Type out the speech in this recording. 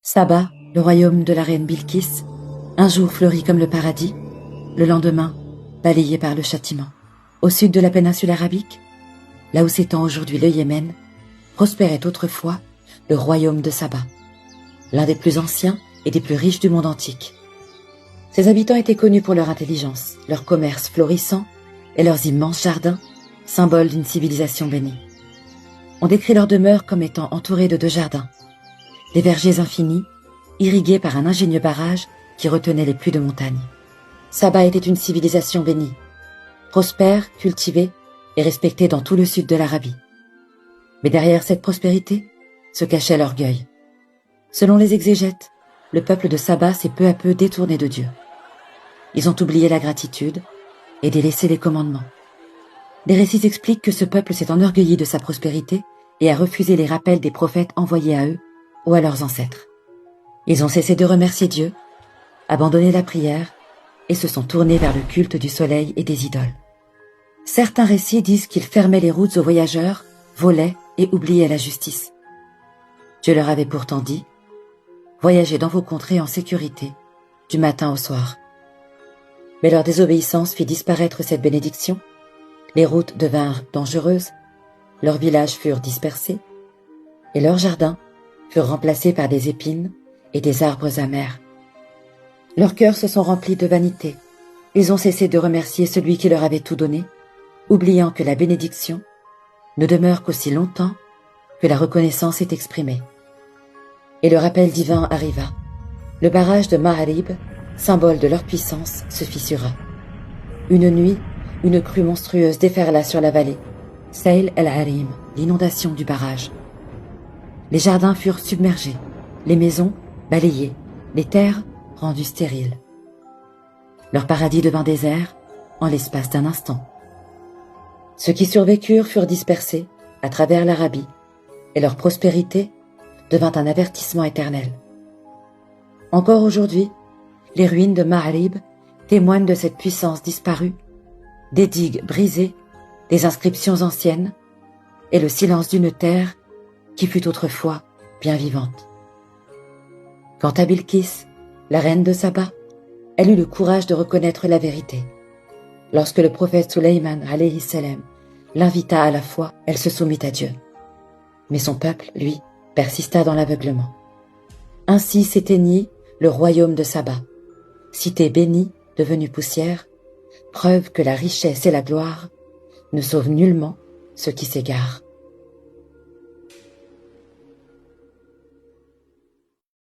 Saba, le royaume de la reine Bilkis, un jour fleuri comme le paradis, le lendemain balayé par le châtiment. Au sud de la péninsule arabique, là où s'étend aujourd'hui le Yémen, prospérait autrefois le royaume de Saba, l'un des plus anciens et des plus riches du monde antique. Ses habitants étaient connus pour leur intelligence, leur commerce florissant et leurs immenses jardins, symboles d'une civilisation bénie. On décrit leur demeure comme étant entourée de 2 jardins, des vergers infinis, irrigués par un ingénieux barrage qui retenait les pluies de montagne. Saba était une civilisation bénie, prospère, cultivée et respectée dans tout le sud de l'Arabie. Mais derrière cette prospérité se cachait l'orgueil. Selon les exégètes, le peuple de Saba s'est peu à peu détourné de Dieu. Ils ont oublié la gratitude et délaissé les commandements. Des récits expliquent que ce peuple s'est enorgueilli de sa prospérité et a refusé les rappels des prophètes envoyés à eux ou à leurs ancêtres. Ils ont cessé de remercier Dieu, abandonné la prière et se sont tournés vers le culte du soleil et des idoles. Certains récits disent qu'ils fermaient les routes aux voyageurs, volaient et oubliaient la justice. Dieu leur avait pourtant dit « Voyagez dans vos contrées en sécurité, du matin au soir ». Mais leur désobéissance fit disparaître cette bénédiction, les routes devinrent dangereuses, leurs villages furent dispersés, et leurs jardins furent remplacés par des épines et des arbres amers. Leurs cœurs se sont remplis de vanité, ils ont cessé de remercier celui qui leur avait tout donné, oubliant que la bénédiction ne demeure qu'aussi longtemps que la reconnaissance est exprimée. Et le rappel divin arriva. Le barrage de Ma'arib, symbole de leur puissance, se fissura. Une nuit, une crue monstrueuse déferla sur la vallée. Sayl el-Harim, l'inondation du barrage. Les jardins furent submergés, les maisons balayées, les terres rendues stériles. Leur paradis devint désert en l'espace d'un instant. Ceux qui survécurent furent dispersés à travers l'Arabie, et leur prospérité devint un avertissement éternel. Encore aujourd'hui, les ruines de Ma'arib témoignent de cette puissance disparue, des digues brisées, des inscriptions anciennes, et le silence d'une terre qui fut autrefois bien vivante. Quant à Bilkis, la reine de Saba, elle eut le courage de reconnaître la vérité. Lorsque le prophète Sulayman alayhi salam l'invita à la foi, elle se soumit à Dieu. Mais son peuple, lui, persista dans l'aveuglement. Ainsi s'éteignit le royaume de Saba, cité bénie devenue poussière, preuve que la richesse et la gloire ne sauvent nullement ceux qui s'égarent.